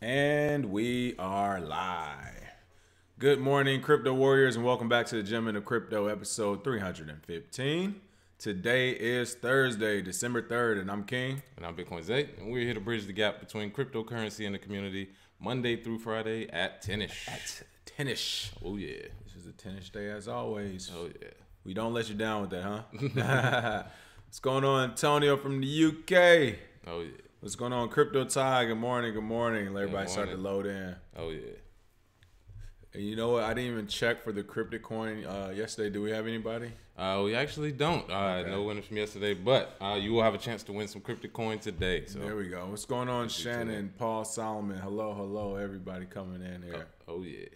And we are live. Good morning, crypto warriors, and welcome back to the Gem of Crypto, episode 315. Today is Thursday, December 3rd, and I'm King. And I'm Bitcoin Zay, and we're here to bridge the gap between cryptocurrency and the community Monday through Friday at 10ish. At 10ish. Oh, yeah. This is a 10ish day as always. Oh, yeah. We don't let you down with that, huh? What's going on, Antonio from the UK? Oh, yeah. What's going on, Crypto Ty? Good morning, good morning. Let everybody start to load in. Oh, yeah. And you know what? I didn't even check for the Cryptocoin yesterday. Do we have anybody? We actually don't. Okay. No winners from yesterday, but you will have a chance to win some Cryptocoin today. So there we go. What's going on, Shannon, Paul Solomon? Hello, everybody coming in here. Oh, yeah.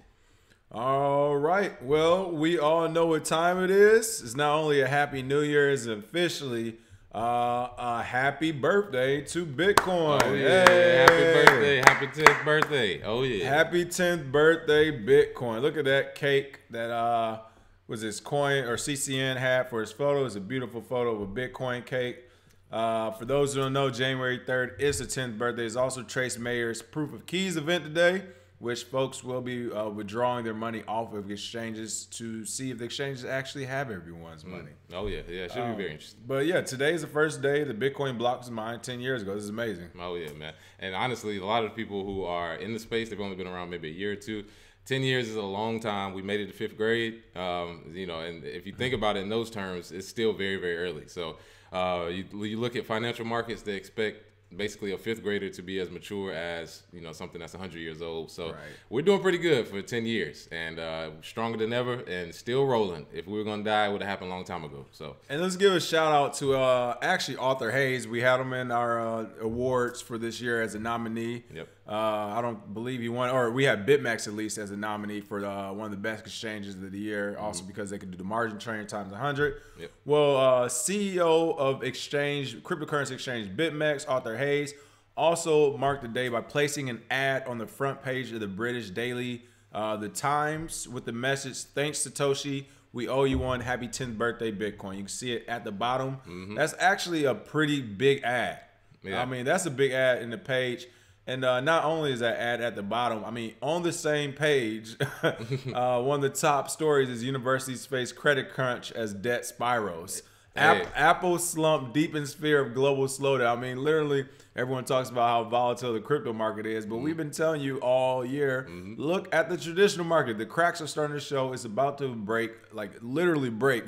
All right. Well, we all know what time it is. It's not only a happy New Year, it's officially a happy birthday to Bitcoin. Oh, yeah. Hey. Happy birthday. Happy 10th birthday. Oh, yeah. Happy 10th birthday, Bitcoin. Look at that cake that was his coin or CCN had for his photo. It's a beautiful photo of a Bitcoin cake. For those who don't know, January 3rd is the 10th birthday. It's also Trace Mayer's Proof of Keys event today, which folks will be withdrawing their money off of exchanges to see if the exchanges actually have everyone's money. Oh, yeah. Yeah, it should be very interesting. But yeah, today is the first day the Bitcoin block was mined 10 years ago. This is amazing. Oh, yeah, man. And honestly, a lot of people who are in the space, they've only been around maybe a year or two. 10 years is a long time. We made it to fifth grade. You know, and if you think about it in those terms, it's still very, very early. So you look at financial markets, they expect basically a fifth grader to be as mature as, you know, something that's 100 years old. So we're doing pretty good for 10 years and stronger than ever and still rolling. If we were going to die, it would have happened a long time ago. So, and let's give a shout out to actually Arthur Hayes. We had him in our awards for this year as a nominee. Yep. I don't believe he won, or we had BitMEX at least as a nominee for one of the best exchanges of the year, also because they could do the margin trading times 100. Yep. Well, CEO of cryptocurrency exchange BitMEX, Arthur Hayes, also marked the day by placing an ad on the front page of the British daily The Times with the message, "Thanks Satoshi, we owe you one. Happy 10th birthday, Bitcoin." You can see it at the bottom. That's actually a pretty big ad. Yeah. I mean, that's a big ad in the page. And not only is that ad at the bottom, I mean, on the same page, one of the top stories is universities face credit crunch as debt spirals. Hey. Apple slump deepens fear of global slowdown. I mean, literally, everyone talks about how volatile the crypto market is, but we've been telling you all year, look at the traditional market. The cracks are starting to show. It's about to break, like literally break.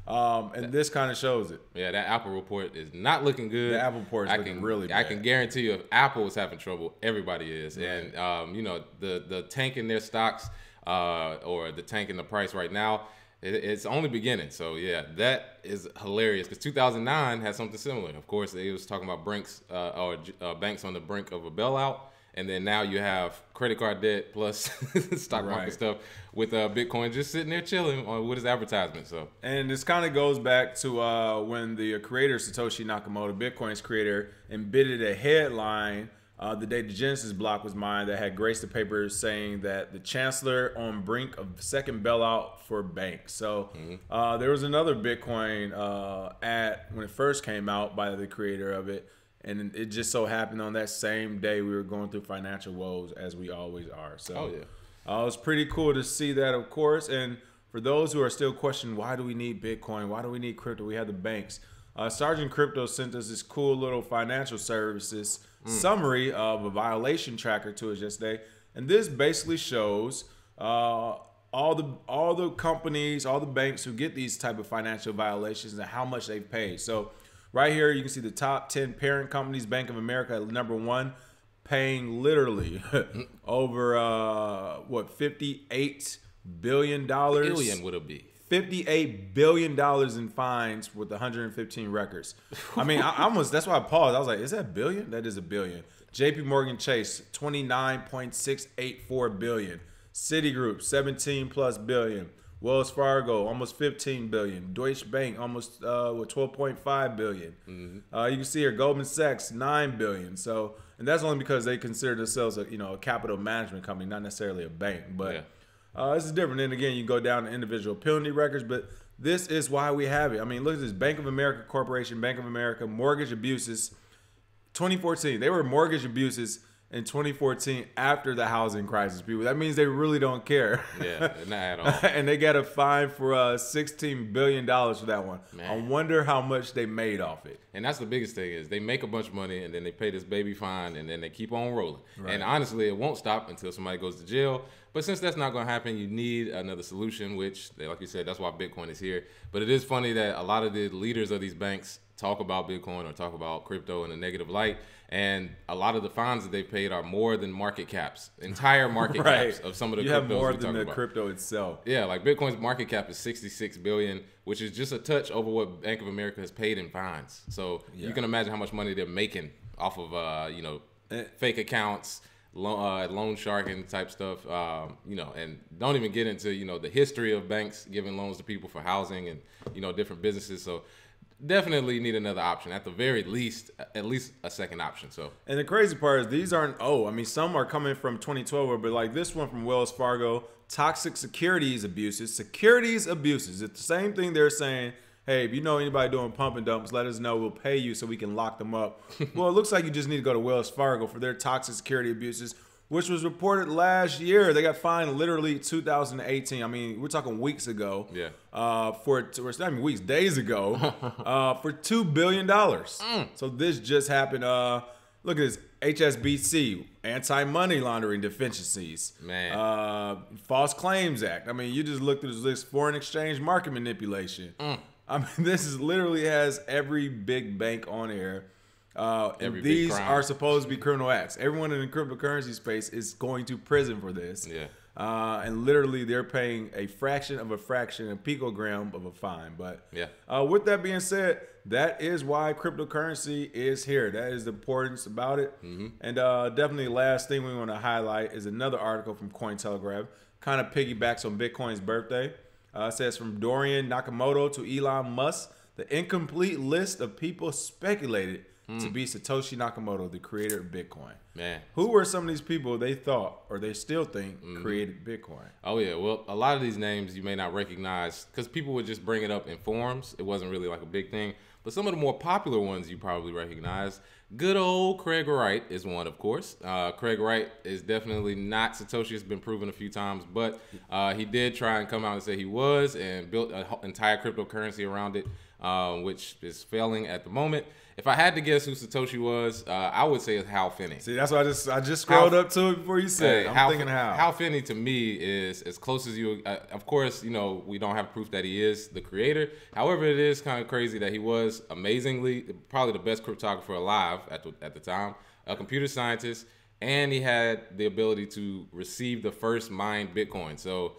And this kind of shows it. Yeah, that Apple report is not looking good. The Apple report is looking really bad. I can guarantee you if Apple is having trouble, everybody is. Right. And, you know, the tank in their stocks or the tank in the price right now, it's only beginning. So, yeah, that is hilarious because 2009 had something similar. Of course, they was talking about banks on the brink of a bailout. And then now you have credit card debt plus stock market stuff with Bitcoin just sitting there chilling with his advertisement. So, and this kind of goes back to when the creator Satoshi Nakamoto, Bitcoin's creator, embedded a headline the day the Genesis block was mined that had graced the paper saying that the chancellor on brink of second bailout for banks. So there was another Bitcoin ad when it first came out by the creator of it. And it just so happened on that same day we were going through financial woes, as we always are. So it was pretty cool to see that, of course. And for those who are still questioning, why do we need Bitcoin? Why do we need crypto? We have the banks. Sergeant Crypto sent us this cool little financial services summary of a violation tracker to us yesterday. And this basically shows all the companies, all the banks who get these type of financial violations and how much they've paid. So right here, you can see the top 10 parent companies. Bank of America at number 1, paying literally over $58 billion. Billion would it be? $58 billion in fines with 115 records. I mean, I almost, that's why I paused. I was like, is that a billion? That is a billion. JP Morgan Chase, 29.684 billion. Citigroup, 17+ billion. Wells Fargo, almost 15 billion. Deutsche Bank, almost 12.5 billion. You can see here, Goldman Sachs, 9 billion. So, and that's only because they consider themselves a capital management company, not necessarily a bank. But this is different. Then again, you go down to individual penalty records, but this is why we have it. I mean, look at this: Bank of America Corporation, Bank of America mortgage abuses. 2014, they were mortgage abuses in 2014 after the housing crisis, people. That means they really don't care. Yeah, not at all. And they got a fine for $16 billion for that one. Man. I wonder how much they made off it. And that's the biggest thing is they make a bunch of money and then they pay this baby fine and then they keep on rolling. Right. And honestly, it won't stop until somebody goes to jail. But since that's not going to happen, you need another solution, which, like you said, that's why Bitcoin is here. But it is funny that a lot of the leaders of these banks talk about Bitcoin or talk about crypto in a negative light. And a lot of the fines that they paid are more than market caps, entire market Right. caps of some of the You cryptos have more we than talk the about. crypto itself. Yeah, like Bitcoin's market cap is 66 billion, which is just a touch over what Bank of America has paid in fines. So you can imagine how much money they're making off of fake accounts, loan sharking type stuff. And don't even get into the history of banks giving loans to people for housing and different businesses. So definitely need another option, at the very least, at least a second option. So, and the crazy part is these aren't, some are coming from 2012, but like this one from Wells Fargo, toxic securities abuses. It's the same thing they're saying. Hey, if you know anybody doing pump and dumps, let us know. We'll pay you so we can lock them up. Well, it looks like you just need to go to Wells Fargo for their toxic security abuses, which was reported last year. They got fined literally 2018. I mean, we're talking weeks ago. Yeah. Days ago, for $2 billion. So this just happened. Look at this. HSBC, anti-money laundering deficiencies. Man. False Claims Act. I mean, you just look through this list. Foreign exchange market manipulation. I mean, this is literally has every big bank on here. And these are supposed to be criminal acts. Everyone in the cryptocurrency space is going to prison for this. Yeah. And literally they're paying a fraction of a picogram of a fine. But yeah. With that being said, that is why cryptocurrency is here. That is the importance about it. And definitely last thing we want to highlight is another article from Cointelegraph. Kind of piggybacks on Bitcoin's birthday. It says from Dorian Nakamoto to Elon Musk, the incomplete list of people speculated to be Satoshi Nakamoto, the creator of Bitcoin. Man. Who were some of these people they thought or they still think created Bitcoin? Oh, yeah. Well, a lot of these names you may not recognize because people would just bring it up in forums. It wasn't really like a big thing. But some of the more popular ones you probably recognize. Good old Craig Wright is one, of course. Craig Wright is definitely not Satoshi. It's been proven a few times. But he did try and come out and say he was and built an entire cryptocurrency around it, which is failing at the moment. If I had to guess who Satoshi was, I would say it's Hal Finney. See, that's why I just scrolled up to it before you said it. I'm thinking Hal. Hal Finney to me is as close as you. Of course, we don't have proof that he is the creator. However, it is kind of crazy that he was amazingly probably the best cryptographer alive at the time, a computer scientist, and he had the ability to receive the first mined Bitcoin. So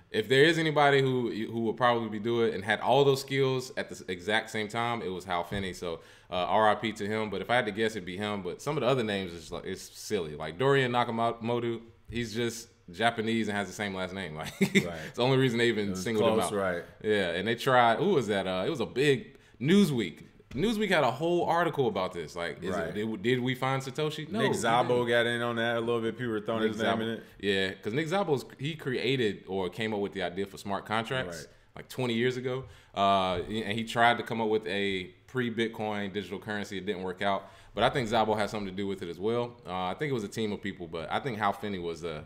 if there is anybody who would probably be doing it and had all those skills at the exact same time, it was Hal Finney. So RIP to him. But if I had to guess, it'd be him. But some of the other names is like it's silly. Like Dorian Nakamoto, he's just Japanese and has the same last name. Like it's the only reason they even singled him out. Right. Yeah, and they tried. Who was that? It was a big Newsweek. Newsweek had a whole article about this. Like, did we find Satoshi? No. Nick Szabo got in on that a little bit. People were throwing his name in it. Yeah, because Nick Szabo, he created or came up with the idea for smart contracts like 20 years ago. And he tried to come up with a pre-Bitcoin digital currency. It didn't work out. But I think Szabo had something to do with it as well. I think it was a team of people, but I think Hal Finney was the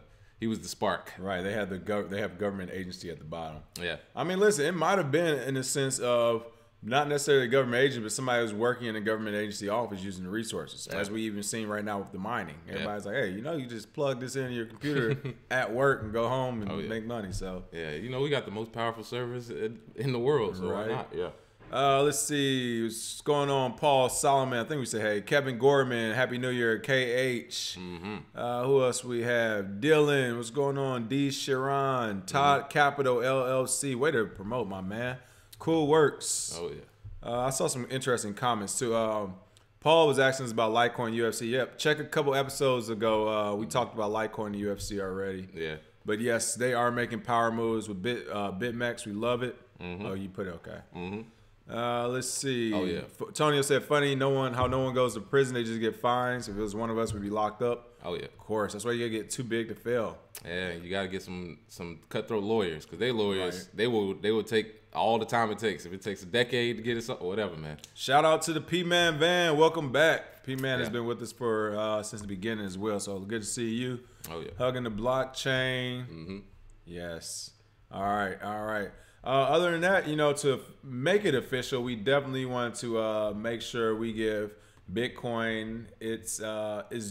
spark. Right. They had they have government agency at the bottom. Yeah. I mean, listen, it might have been in the sense of not necessarily a government agent, but somebody who's working in a government agency office using the resources, as we even seen right now with the mining. Everybody's like, hey, you just plug this into your computer at work and go home and make money. So we got the most powerful servers in the world, so why not? Yeah. Let's see what's going on. Paul Solomon, I think we said hey. Kevin Gorman, Happy New Year. KH. Who else we have? Dylan, what's going on? D. Sharon, Todd Capital LLC. Way to promote, my man. Cool works. Oh yeah. I saw some interesting comments too. Paul was asking us about Litecoin UFC. Yep. Check a couple episodes ago. We talked about Litecoin UFC already. Yeah. But yes, they are making power moves with BitMEX. We love it. Oh, you put it okay. Let's see. Oh, yeah. Tonio said, funny, how no one goes to prison. They just get fines. If it was one of us, we'd be locked up. Oh, yeah. Of course. That's why you got to get too big to fail. Yeah, you got to get some cutthroat lawyers, because they lawyers, they will take all the time it takes. If it takes a decade to get it, or whatever, man. Shout out to the P-Man Van. Welcome back. P-Man has been with us for since the beginning as well, so good to see you. Oh, yeah. Hugging the blockchain. Mm-hmm. Yes. All right. Other than that, to make it official, we definitely want to make sure we give Bitcoin its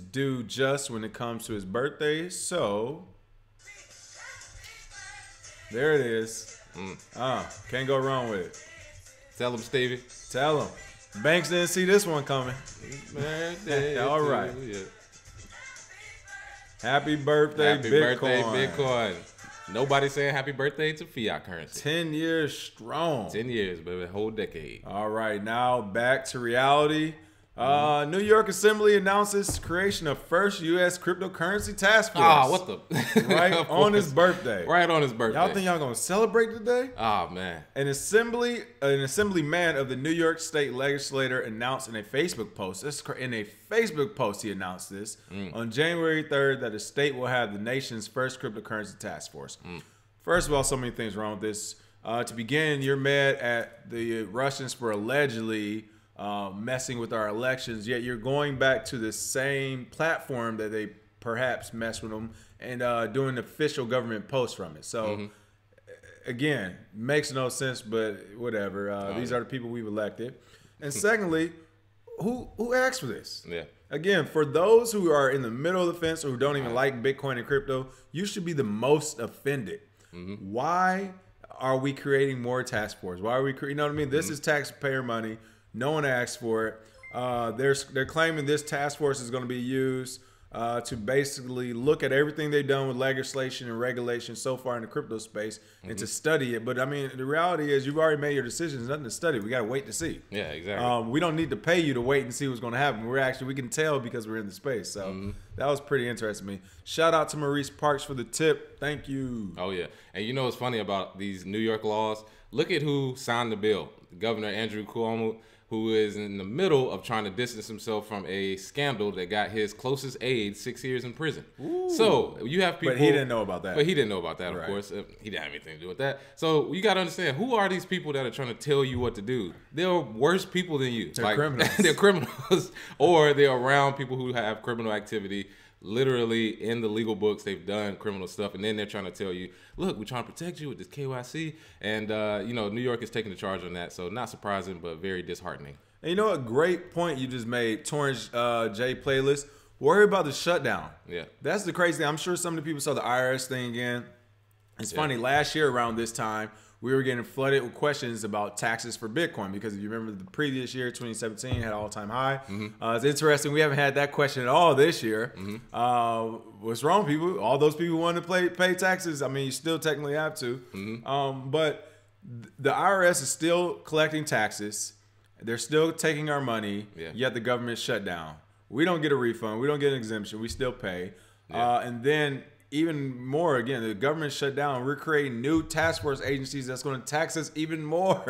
due just when it comes to his birthday. So there it is. Can't go wrong with it. Tell him, Stevie. Tell him. Banks didn't see this one coming. All right. Happy birthday, Happy Bitcoin. birthday, Bitcoin. Nobody saying happy birthday to fiat currency. 10 years strong. 10 years, baby. A whole decade. All right, now back to reality. New York Assembly announces creation of first U.S. cryptocurrency task force. What the? Right on his birthday. Right on his birthday. Y'all think y'all gonna celebrate today? Man. An assemblyman of the New York State Legislature announced in a Facebook post. In a Facebook post, he announced this on January 3rd that the state will have the nation's first cryptocurrency task force. First of all, so many things wrong with this. To begin, you're mad at the Russians for allegedly messing with our elections, yet you're going back to the same platform that they perhaps messed with them and doing an official government post from it. So again, makes no sense, but whatever. These are the people we've elected. And secondly, who asked for this? Yeah. Again, for those who are in the middle of the fence or who don't even like Bitcoin and crypto, you should be the most offended. Why are we creating more task force? Why are we creating? You know what I mean? This is taxpayer money. No one asked for it. They're claiming this task force is going to be used to basically look at everything they've done with legislation and regulation so far in the crypto space and to study it. But I mean, the reality is you've already made your decisions. Nothing to study. We got to wait to see. Yeah, exactly. We don't need to pay you to wait and see what's going to happen. We can tell because we're in the space. So that was pretty interesting to me. Shout out to Maurice Parks for the tip. Thank you. Oh, yeah. And you know what's funny about these New York laws? Look at who signed the bill. Governor Andrew Cuomo, who is in the middle of trying to distance himself from a scandal that got his closest aide 6 years in prison. Ooh. So you have people... But he didn't know about that. But he didn't know about that, of Right. course. He didn't have anything to do with that. So you got to understand, who are these people that are trying to tell you what to do? They're worse people than you. They're criminals. They're criminals. Or they're around people who have criminal activity. Literally in the legal books, they've done criminal stuff, and then they're trying to tell you, look, we're trying to protect you with this KYC. And, New York is taking the charge on that. So not surprising, but very disheartening. And you know what? Great point you just made. Torrance J playlist. Worry about the shutdown. Yeah. That's the crazy thing. I'm sure some of the people saw the IRS thing again. It's funny. Last year around this time, we were getting flooded with questions about taxes for Bitcoin because if you remember the previous year, 2017, had all-time high. It's interesting. We haven't had that question at all this year. What's wrong, people? All those people wanting to pay taxes. I mean, you still technically have to. But the IRS is still collecting taxes. They're still taking our money, yet the government shut down. We don't get a refund. We don't get an exemption. We still pay. And then even more, again, the government shut down. We're creating new task force agencies that's going to tax us even more,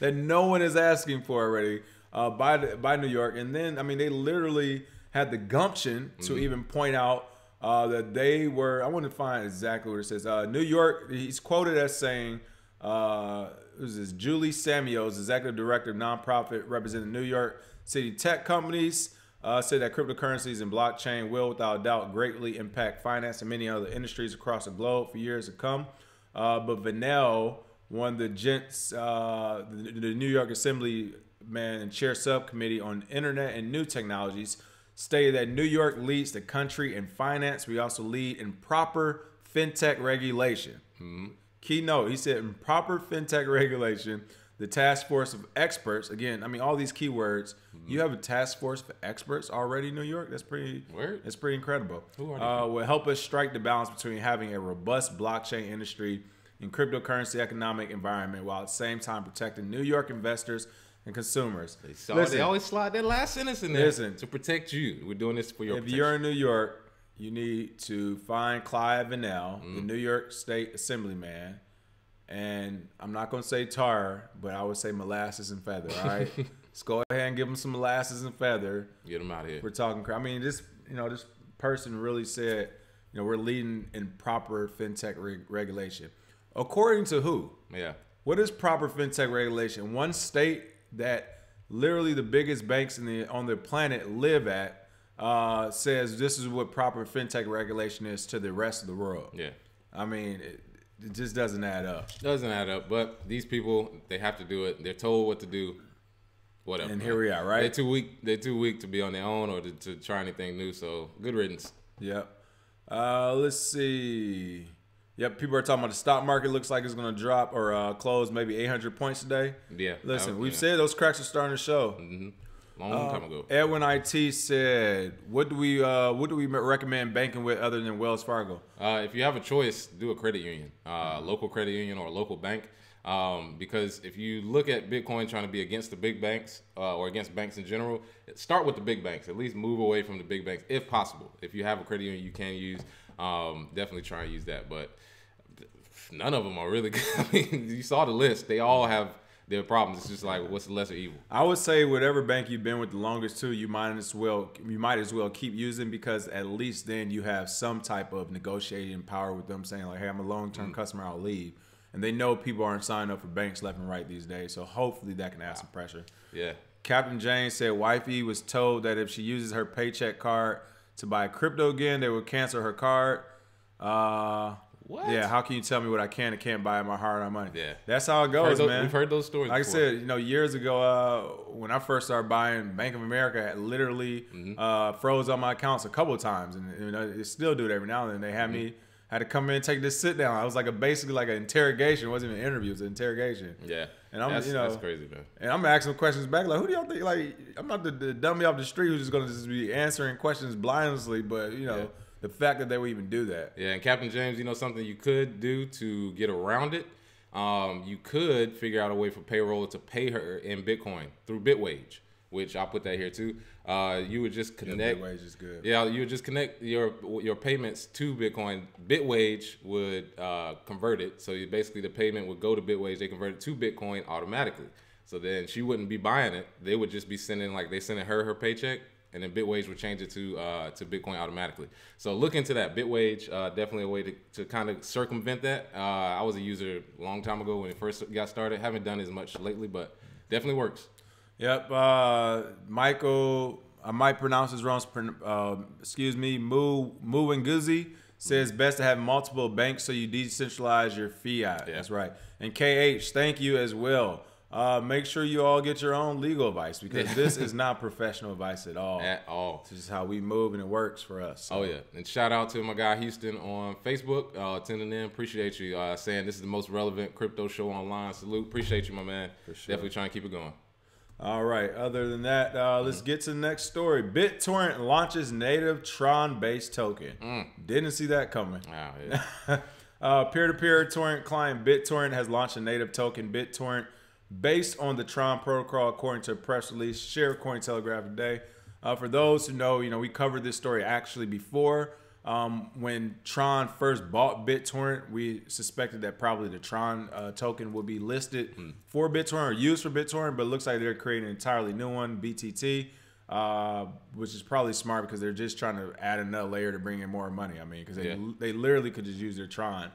that no one is asking for already by New York. And then, I mean, they literally had the gumption to even point out that they were, I want to find exactly what it says. New York, he's quoted as saying, who's this? Julie Samuels, executive director of nonprofit representing New York City tech companies, said that cryptocurrencies and blockchain will, without doubt, greatly impact finance and many other industries across the globe for years to come. But Vanel, one of the the New York Assemblyman and chair subcommittee on internet and new technologies, stated that New York leads the country in finance. We also lead in proper fintech regulation. Keynote, he said, in proper fintech regulation, the task force of experts, again, I mean, all these keywords, you have a task force for experts already in New York? That's pretty incredible. Who are they? Will help us strike the balance between having a robust blockchain industry and cryptocurrency economic environment while at the same time protecting New York investors and consumers. They always slide that last sentence in there to protect you. We're doing this for your protection. If you're in New York, you need to find Clive Vanell, the New York State Assemblyman, and I'm not gonna say tar, but I would say molasses and feather. All right, let's go ahead and give them some molasses and feather. Get them out of here. We're talking. I mean, this person really said, we're leading in proper fintech regulation. According to who? Yeah. What is proper fintech regulation? One state that literally the biggest banks on the planet live at says this is what proper fintech regulation is to the rest of the world. Yeah. I mean, it just doesn't add up. Doesn't add up. But these people, they have to do it. They're told what to do. Whatever. And here we are, right? They're too weak to be on their own or to try anything new. So good riddance. Yep. Let's see. Yep, people are talking about the stock market looks like it's going to drop or close maybe 800 points today. Yeah. Listen, we've said those cracks are starting to show. Mm-hmm. Long time ago. Edwin IT said, "What do we recommend banking with other than Wells Fargo?" If you have a choice, do a credit union, local credit union or a local bank. Because if you look at Bitcoin trying to be against the big banks or against banks in general, start with the big banks. At least move away from the big banks if possible. If you have a credit union you can use, definitely try and use that. But none of them are really good. I mean, you saw the list. They all have their problems. It's just like, what's the lesser evil? I would say whatever bank you've been with the longest too, you might as well keep using, because at least then you have some type of negotiating power with them, saying like, hey, I'm a long-term customer, I'll leave. And they know people aren't signing up for banks left and right these days, so hopefully that can add some pressure. Yeah. Captain James said wifey was told that if she uses her paycheck card to buy crypto again, they will cancel her card. What? Yeah, how can you tell me what I can and can't buy in my hard-earned money? Yeah. That's how it goes, man. We've heard those stories Like before. I said, years ago, when I first started buying, Bank of America had literally froze on my accounts a couple of times, and they still do it every now and then. They had me had to come in and take this sit down. I was like basically like an interrogation. It wasn't even an interview; it was an interrogation. Yeah, and I'm that's crazy, man. And I'm asking questions back, like, who do y'all think? Like, I'm not the dummy off the street who's just gonna just be answering questions blindly, but the fact that they would even do that. Yeah, and Captain James, something you could do to get around it. You could figure out a way for payroll to pay her in Bitcoin through Bitwage, which I'll put that here too. You would just connect. Bitwage is good. Yeah, you would just connect your payments to Bitcoin. Bitwage would convert it. So basically the payment would go to Bitwage. They convert it to Bitcoin automatically. So then she wouldn't be buying it. They would just be sending her paycheck, and then Bitwage would change it to Bitcoin automatically. So look into that. Bitwage, definitely a way to kind of circumvent that. I was a user a long time ago when it first got started. Haven't done as much lately, but definitely works. Yep. Michael, I might pronounce this wrong. Excuse me. Mu Nguzi says best to have multiple banks so you decentralize your fiat. Yeah. That's right. And KH, thank you as well. Make sure you all get your own legal advice, because this is not professional advice at all. At all. This is how we move, and it works for us. So. Oh, yeah. And shout out to my guy Houston on Facebook, tuning in. Appreciate you saying this is the most relevant crypto show online. Salute. Appreciate you, my man. For sure. Definitely trying to keep it going. All right. Other than that, let's get to the next story. BitTorrent launches native Tron-based token. Didn't see that coming. Oh, yeah. Peer-to-peer torrent client BitTorrent has launched a native token, BitTorrent, based on the Tron protocol, according to a press release shared Cointelegraph today. For those who know, we covered this story actually before. When Tron first bought BitTorrent, we suspected that probably the Tron token would be listed for BitTorrent or used for BitTorrent, but it looks like they're creating an entirely new one, BTT, which is probably smart because they're just trying to add another layer to bring in more money. I mean, because they literally could just use their Tron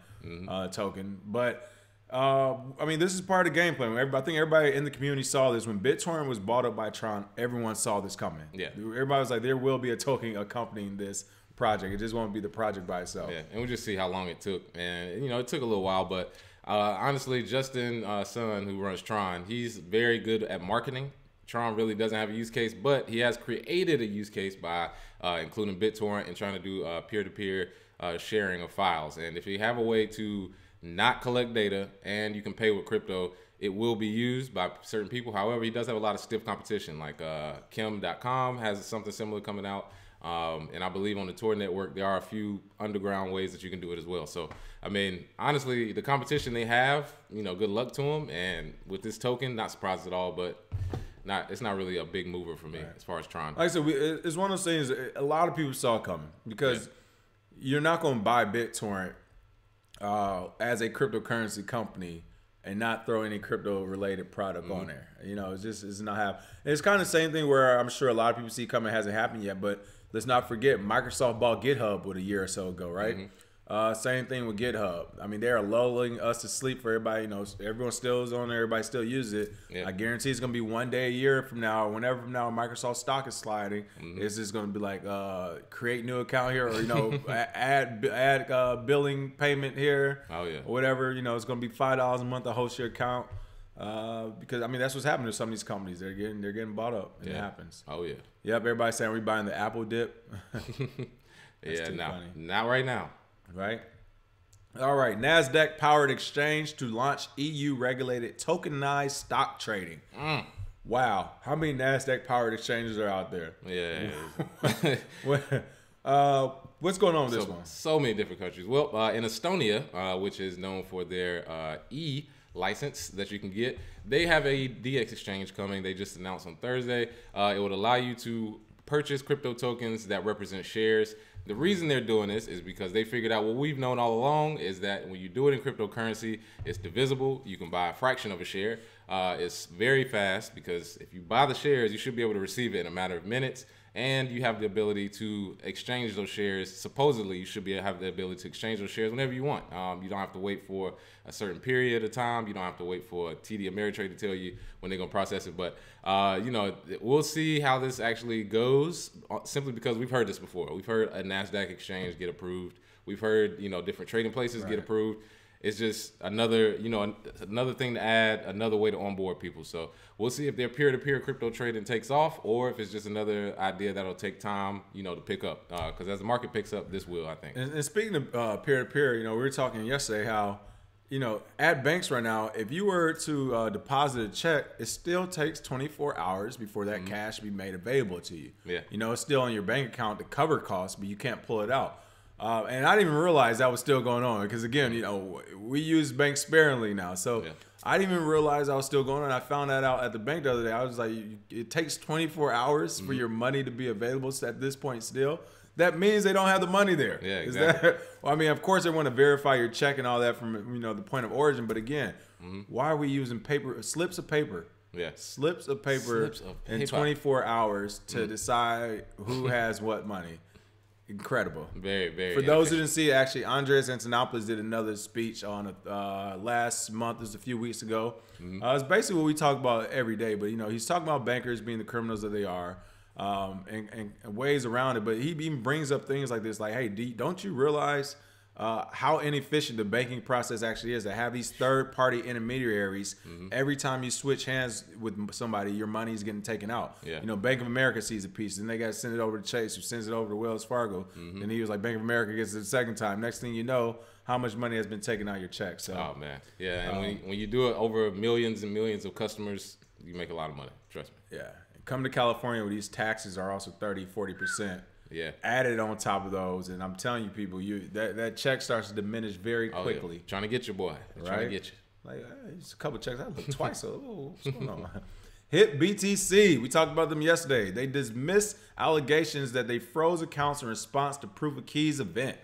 token. But this is part of the game plan. I think everybody in the community saw this. When BitTorrent was bought up by Tron, everyone saw this coming. Yeah. Everybody was like, there will be a token accompanying this project. It just won't be the project by itself. Yeah, and we'll just see how long it took. And, it took a little while, but honestly, Justin Sun, who runs Tron, he's very good at marketing. Tron really doesn't have a use case, but he has created a use case by including BitTorrent and trying to do peer-to-peer sharing of files. And if you have a way to not collect data and you can pay with crypto, it will be used by certain people. However, he does have a lot of stiff competition, like Kim.com has something similar coming out. And I believe on the Tor network, there are a few underground ways that you can do it as well. So, honestly, the competition they have, good luck to them. And with this token, not surprised at all, but it's not really a big mover for me as far as Tron. Like I said, it's one of those things a lot of people saw coming, because you're not going to buy BitTorrent as a cryptocurrency company and not throw any crypto related product on there. You know, it's not have. It's kind of the same thing where I'm sure a lot of people see coming, hasn't happened yet, but let's not forget Microsoft bought GitHub a year or so ago, right? Same thing with GitHub. I mean, they are lulling us to sleep for everybody. You know, everyone still is on there. Everybody still uses it. I guarantee it's going to be one day a year from now, or whenever from now, Microsoft stock is sliding. It's just going to be like, create new account here, or, you know, add billing payment here. Oh, yeah. Or whatever. You know, it's going to be $5 a month to host your account. Because I mean that's what's happening to some of these companies. They're getting bought up, and it happens. Oh yeah. Yep. Everybody's saying we're buying the Apple dip. Yeah. Not right now. Right. All right. Nasdaq powered exchange to launch EU regulated tokenized stock trading. Wow. How many Nasdaq powered exchanges are out there? Yeah. What's going on with this one? So many different countries. Well, in Estonia, which is known for their license that you can get, they have a DX exchange coming. They just announced on Thursday. It would allow you to purchase crypto tokens that represent shares. The reason they're doing this is because they figured out what we've known all along is that when you do it in cryptocurrency, it's divisible. You can buy a fraction of a share. It's very fast because if you buy the shares, you should be able to receive it in a matter of minutes. And you have the ability to exchange those shares. Supposedly, you should have the ability to exchange those shares whenever you want. You don't have to wait for a certain period of time. You don't have to wait for TD Ameritrade to tell you when they're going to process it. But, you know, we'll see how this actually goes simply because we've heard this before. We've heard a NASDAQ exchange get approved. We've heard, you know, different trading places get approved. It's just another, you know, another thing to add, another way to onboard people. So we'll see if their peer-to-peer crypto trading takes off, or if it's just another idea that'll take time, you know, to pick up. Because as the market picks up, this will, I think. And speaking of peer-to-peer, you know, we were talking yesterday how, you know, at banks right now, if you were to deposit a check, it still takes 24 hours before that cash be made available to you. Yeah. You know, it's still on your bank account to cover costs, but you can't pull it out. And I didn't even realize that was still going on because, again, you know, we use banks sparingly now. So I didn't even realize I was still going on. I found that out at the bank the other day. I was like, it takes 24 hours for your money to be available at this point still. That means they don't have the money there. Yeah, exactly. Well, I mean, of course, they want to verify your check and all that from, you know, the point of origin. But, again, why are we using slips of paper? Yeah. Slips of paper in 24 hours to decide who has what money. Incredible. Very, very. For those who didn't see it, actually, Andres Antonopoulos did another speech on last month, it was a few weeks ago. It's basically what we talk about every day, but, you know, he's talking about bankers being the criminals that they are, and ways around it. But he even brings up things like this, like, hey, don't you realize how inefficient the banking process actually is to have these third-party intermediaries. Every time you switch hands with somebody, your money is getting taken out. You know, Bank of America sees a piece, then they got to send it over to Chase, who sends it over to Wells Fargo. And he was like, Bank of America gets it the second time. Next thing you know, how much money has been taken out of your check. So, oh, man. Yeah, and when you do it over millions and millions of customers, you make a lot of money. Trust me. Yeah. Come to California where these taxes are also 30-40%. Yeah. Added on top of those, and I'm telling you, people, that check starts to diminish very quickly. Yeah. Trying to get you, boy. Right? Trying to get you. Like, it's a couple checks. I looked twice. So, what's going on? HitBTC. We talked about them yesterday. They dismissed allegations that they froze accounts in response to Proof of Keys event.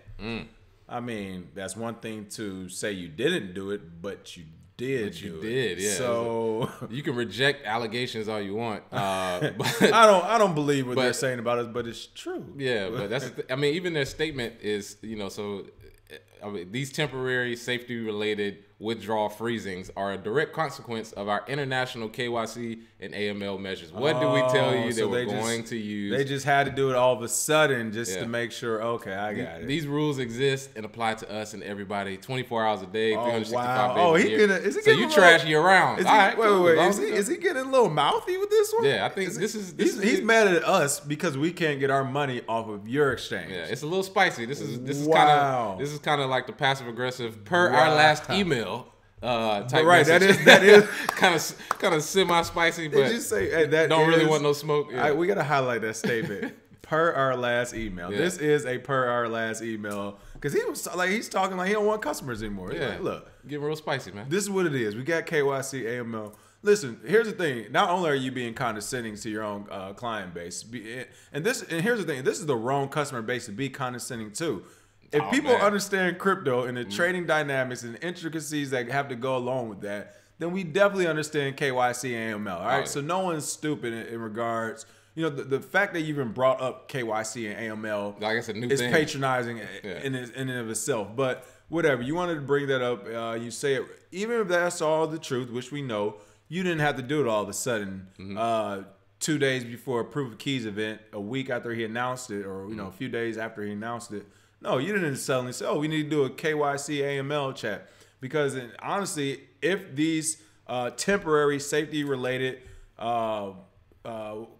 I mean, that's one thing to say you didn't do it, but you did. But you did, yeah. So you can reject allegations all you want, but I don't believe what they're saying about us, but it's true. Yeah, but that's I mean, even their statement is, you know, so I mean, these temporary safety related withdrawal freezings are a direct consequence of our international KYC and AML measures. What do we tell you that we're going to use? They just had to do it all of a sudden just to make sure, okay, I got it. These rules exist and apply to us and everybody 24 hours a day, 365 wow. days a year. Is he so you trash year round. Is he getting a little mouthy with this one? Yeah, I think he's mad at us because we can't get our money off of your exchange. Yeah, it's a little spicy. This is kind of like the passive aggressive per our last email. Type right, message. that is kind of semi spicy, but did you say that don't really want no smoke. Yeah. We gotta highlight that statement. Per our last email. Yeah. This is a per our last email because he's talking like he don't want customers anymore. Yeah, like, look, getting real spicy, man. This is what it is. We got KYC, AML. Listen, here's the thing. Not only are you being condescending to your own client base, and here's the thing. This is the wrong customer base to be condescending to. If people man. understand crypto and the trading dynamics and the intricacies that have to go along with that, then we definitely understand KYC and AML. All right, so no one's stupid in regards. You know, the fact that you even brought up KYC and AML, like it's a new is thing. patronizing in and of itself. But whatever, you wanted to bring that up. You say it, even if that's all the truth, which we know, you didn't have to do it all of a sudden. 2 days before a proof of keys event, a week after he announced it, or a few days after he announced it. No, you didn't suddenly say, "Oh, we need to do a KYC AML chat," because honestly, if these temporary safety related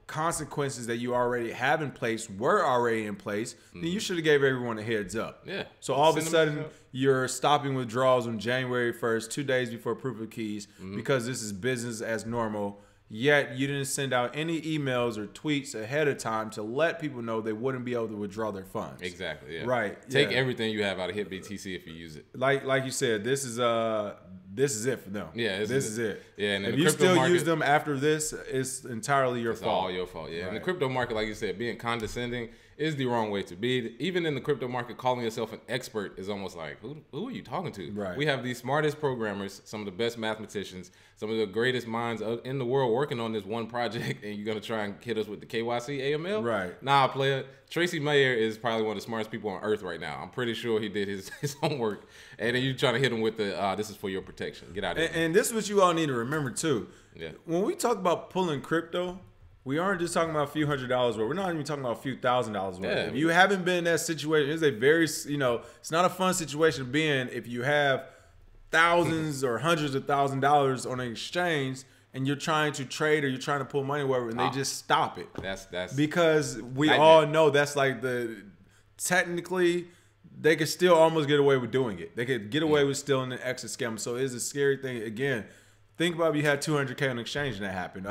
consequences that you already have in place were already in place, then you should have gave everyone a heads up. Yeah. So all of a sudden, you're stopping withdrawals on January 1st, 2 days before proof of keys, because this is business as normal. Yet you didn't send out any emails or tweets ahead of time to let people know they wouldn't be able to withdraw their funds. Exactly. Yeah. Right. Take everything you have out of HitBTC if you use it. Like you said, this is it for them. Yeah. This is it. Yeah. And if you still use them after this, it's entirely your fault. All your fault. Yeah. Right. In the crypto market, like you said, being condescending is the wrong way to be. Even in the crypto market, calling yourself an expert is almost like, who are you talking to? Right. We have the smartest programmers, some of the best mathematicians, some of the greatest minds in the world working on this one project, and you're going to try and hit us with the KYC AML? Right. Nah, player. Tracy Mayer is probably one of the smartest people on earth right now. I'm pretty sure he did his homework. And then you trying to hit him with the, this is for your protection. Get out of here. And this is what you all need to remember, too. Yeah. When we talk about pulling crypto, we aren't just talking about a few $100s worth. We're not even talking about a few $1,000s worth. Yeah. If you haven't been in that situation, it's a very, it's not a fun situation to be in if you have thousands or hundreds of $1,000s on an exchange and you're trying to trade or you're trying to pull money, whatever, and they just stop it. That's because we all know that's like technically they could still almost get away with doing it. They could get away with stealing an exit scam. So it's a scary thing. Again, think about if you had 200K on the exchange and that happened.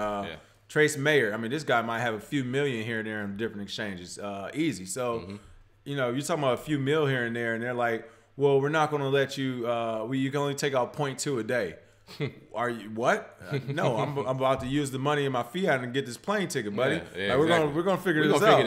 Trace Mayer, I mean, this guy might have a few million here and there on different exchanges. Easy. So, you're talking about a few mil here and there, and they're like, well, we're not going to let you, you can only take out 0.2 a day. Are you, what? No, I'm about to use the money in my fiat and get this plane ticket, buddy. Yeah, like, we're gonna figure this out.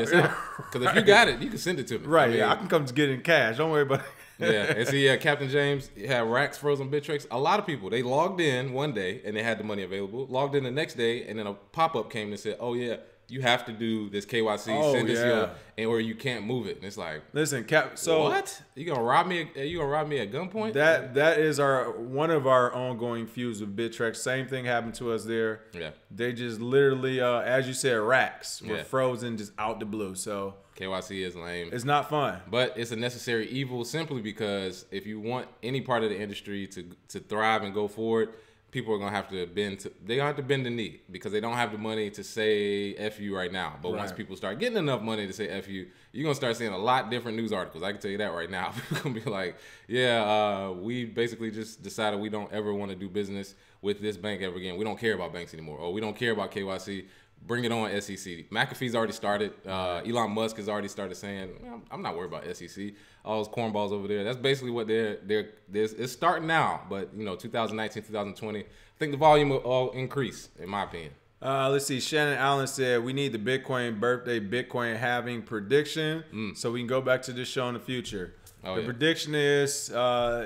Because if you got it, you can send it to me. Right, I can come to get it in cash. Don't worry about it. Yeah, and see, Captain James had racks frozen Bittrex. A lot of people, they logged in one day and they had the money available. Logged in the next day, and then a pop-up came and said, "Oh yeah, you have to do this KYC, send this here, or you can't move it." And it's like, listen, so what? You gonna rob me? You gonna rob me at gunpoint? That is one of our ongoing feuds with Bittrex. Same thing happened to us there. Yeah, they just literally, as you said, racks were frozen just out the blue. So KYC is lame. It's not fun, but it's a necessary evil. Simply because if you want any part of the industry to thrive and go forward, people are gonna have to bend the knee because they don't have the money to say F you right now. But once people start getting enough money to say F you, you're gonna start seeing a lot different news articles. I can tell you that right now. People are gonna be like, we basically just decided we don't ever want to do business with this bank ever again. We don't care about banks anymore, or we don't care about KYC. Bring it on, SEC. McAfee's already started. Elon Musk has already started saying, I'm not worried about SEC. All those cornballs over there. That's basically what it's starting now. But, 2019, 2020, I think the volume will all increase, in my opinion. Let's see. Shannon Allen said, we need the Bitcoin birthday Bitcoin halving prediction so we can go back to this show in the future. The prediction is it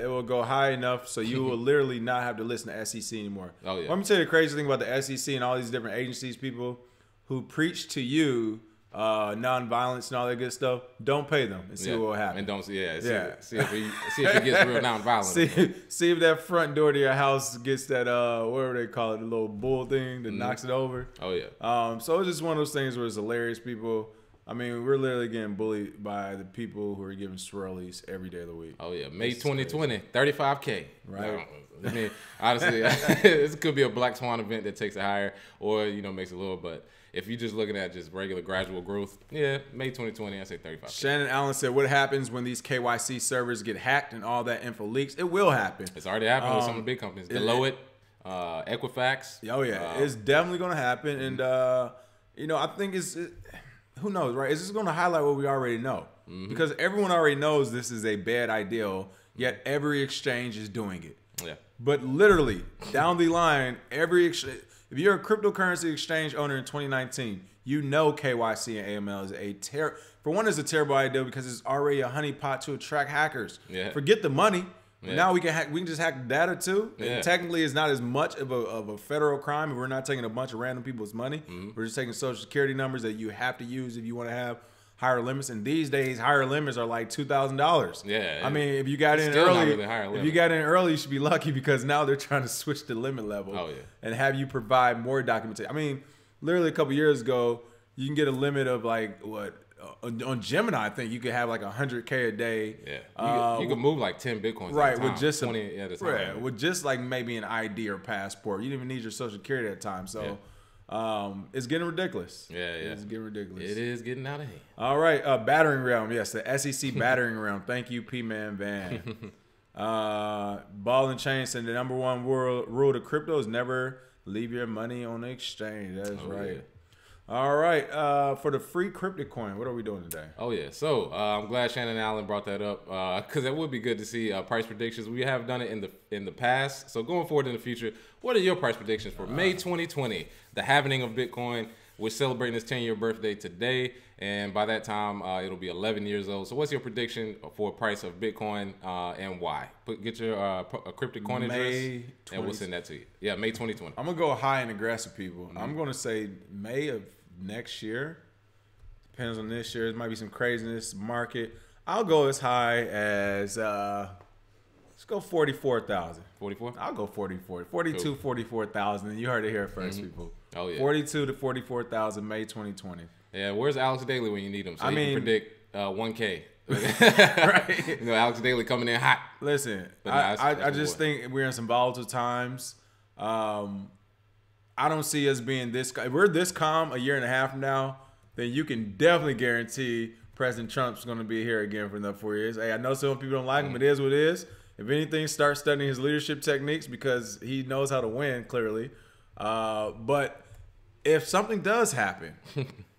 will go high enough so you will literally not have to listen to SEC anymore. Let me tell you the crazy thing about the SEC and all these different agencies, people who preach to you nonviolence and all that good stuff. Don't pay them and see what will happen. And see if it gets real nonviolent. See if that front door to your house gets that whatever they call it, the little bull thing that knocks it over. So it's just one of those things where it's hilarious, people. I mean, we're literally getting bullied by the people who are giving swirlies every day of the week. May 2020, 35K. Right. I mean, honestly, this could be a Black Swan event that takes it higher or, makes it lower. But if you're just looking at just regular gradual growth, May 2020, I say 35K. Shannon Allen said, what happens when these KYC servers get hacked and all that info leaks? It will happen. It's already happened with some of the big companies. Deloitte, Equifax. It's definitely going to happen. And, I think who knows, right? It's just going to highlight what we already know. Because everyone already knows this is a bad idea, yet every exchange is doing it. Yeah. But literally, down the line, every exchange, If you're a cryptocurrency exchange owner in 2019, you know KYC and AML is for one, it's a terrible idea because it's already a honeypot to attract hackers. Yeah. Forget the money. Yeah. Now we can just hack data too. Yeah. And technically, it's not as much of a federal crime. If we're not taking a bunch of random people's money. We're just taking social security numbers that you have to use if you want to have higher limits. And these days, higher limits are like $2,000. Yeah. I mean, if you got in early, if you got in early, you should be lucky because now they're trying to switch the limit level. Oh, yeah. And have you provide more documentation. I mean, literally a couple years ago, you can get a limit of like what. On Gemini, I think you could have like 100K a day. Yeah, you can move like 10 Bitcoins. Right, at a time, with just 20 at a time. Right, with just like maybe an ID or passport. You didn't even need your social security at the time. So it's getting ridiculous. Yeah, it's getting ridiculous. It is getting out of hand. All right, battering realm. Yes, the SEC battering realm. Thank you, P-Man Van. Ball and Chain said the number one rule to crypto is never leave your money on the exchange. That is right. Yeah. All right, for the free cryptic coin, what are we doing today? Oh yeah, so I'm glad Shannon Allen brought that up because it would be good to see price predictions. We have done it in the past, so going forward in the future, what are your price predictions for May 2020, the halving of Bitcoin? We're celebrating its 10-year birthday today, and by that time, it'll be 11 years old. So what's your prediction for price of Bitcoin and why? Get your a cryptic coin address, and we'll send that to you. Yeah, May 2020. I'm going to go high and aggressive, people. I'm going to say May of next year. Depends on this year. There might be some craziness market. I'll go as high as, let's go 44,000. 44? I'll go 44. 42, cool. 44,000. You heard it here first, people. Oh, yeah. 42 to 44,000 May 2020. Yeah, where's Alex Daly when you need him? So you can predict 1K. Right. You know, Alex Daly coming in hot. Listen, I just think we're in some volatile times. I don't see us being this. If we're this calm a year and a half from now, then you can definitely guarantee President Trump's going to be here again for another 4 years. Hey, I know some people don't like him, but it is what it is. If anything, start studying his leadership techniques because he knows how to win, clearly. But if something does happen,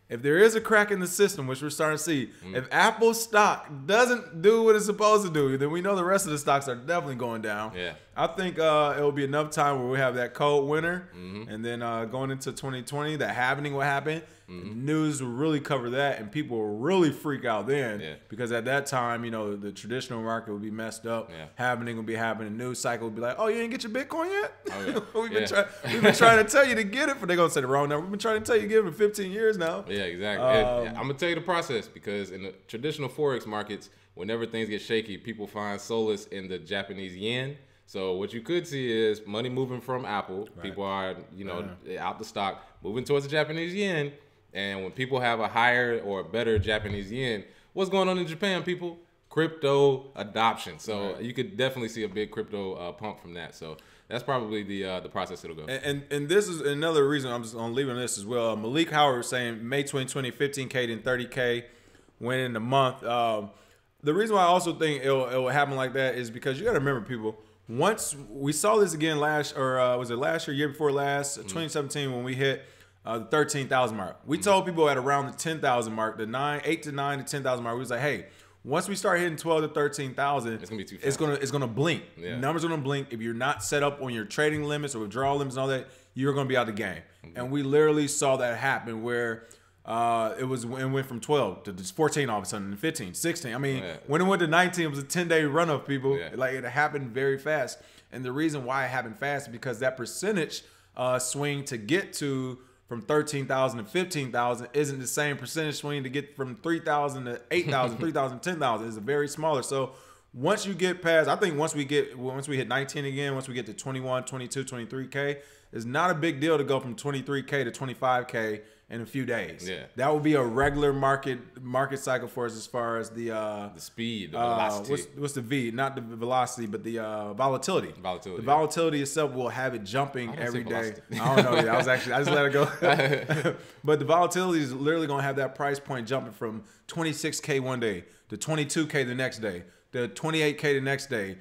if there is a crack in the system, which we're starting to see, if Apple stock doesn't do what it's supposed to do, then we know the rest of the stocks are definitely going down. Yeah. I think it will be enough time where we have that cold winter, and then going into 2020, the halving will happen. News will really cover that, and people will really freak out then because at that time, you know, the traditional market will be messed up. Halving will be happening. The news cycle will be like, oh, you didn't get your Bitcoin yet? Oh, yeah. we've been trying to tell you to get it, but they're going to say the wrong number. We've been trying to tell you to get it for 15 years now. Yeah, exactly. I'm going to tell you the process because in the traditional Forex markets, whenever things get shaky, people find solace in the Japanese yen. So what you could see is money moving from Apple. Right. People are, you know, out the stock, moving towards the Japanese yen. And when people have a higher or a better Japanese yen, what's going on in Japan, people? Crypto adoption. So you could definitely see a big crypto pump from that. So that's probably the process it'll go. And this is another reason I'm just on leaving this as well. Malik Howard was saying May 2020, 15K, then 30K went in the month. The reason why I also think it'll happen like that is because you got to remember, people, once we saw this again was it last year before last, 2017, when we hit the 13,000 mark. We told people at around the 10,000 mark, the 8 to 9 to 10,000 mark, we was like, hey, once we start hitting 12 to 13,000, it's gonna be too fast. It's gonna blink. Yeah. Numbers are gonna blink. If you're not set up on your trading limits or withdrawal limits and all that, you're gonna be out of the game. And we literally saw that happen where it went from 12 to 14 all of a sudden, 15, 16. I mean, when it went to 19, it was a 10-day run of people. Like it happened very fast. And the reason why it happened fast is because that percentage swing to get to from 13,000 to 15,000 isn't the same percentage swing to get from 3,000 to 8,000, 3,000 to 10,000. It's a very smaller. So once you get past, I think once we hit 19 again, once we get to 21, 22, 23K, it's not a big deal to go from 23K to 25K in a few days. Yeah, that will be a regular market cycle for us as far as the speed, the velocity. What's the V? Not the velocity, but the volatility. The volatility itself will have it jumping every day. I don't know. I just let it go. But the volatility is literally going to have that price point jumping from 26K one day to 22K the next day, to 28K the next day.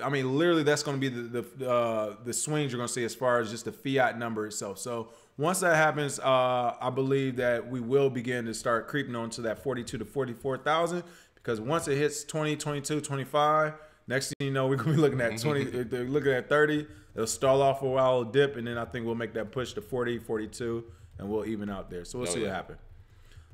I mean, literally, that's going to be the swings you're going to see as far as just the fiat number itself. So once that happens, I believe that we will begin to start creeping on to that 42 to 44,000 because once it hits 20, 22, 25, Next thing you know, we're gonna be looking at 20. If they're looking at 30, it'll stall off for a while, it'll dip, and then I think we'll make that push to 40, 42, and we'll even out there. So we'll see what happens.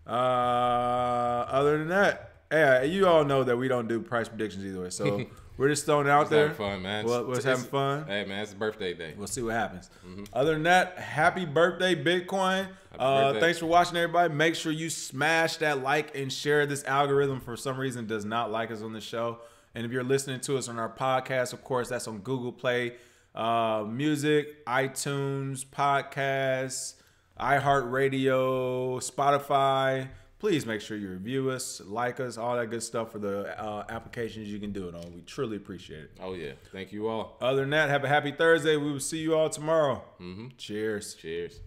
Other than that, hey, you all know that we don't do price predictions either way. So we're just throwing it out there. Having fun, man. We're having fun. Hey, man, it's a birthday day. We'll see what happens. Other than that, happy birthday, Bitcoin. Thanks for watching, everybody. Make sure you smash that like and share. This algorithm, for some reason, does not like us on the show. And if you're listening to us on our podcast, of course, that's on Google Play, Music, iTunes, Podcasts, iHeartRadio, Spotify. Please make sure you review us, like us, all that good stuff for the applications you can do it on. We truly appreciate it. Oh, yeah. Thank you all. Other than that, have a happy Thursday. We will see you all tomorrow. Cheers. Cheers.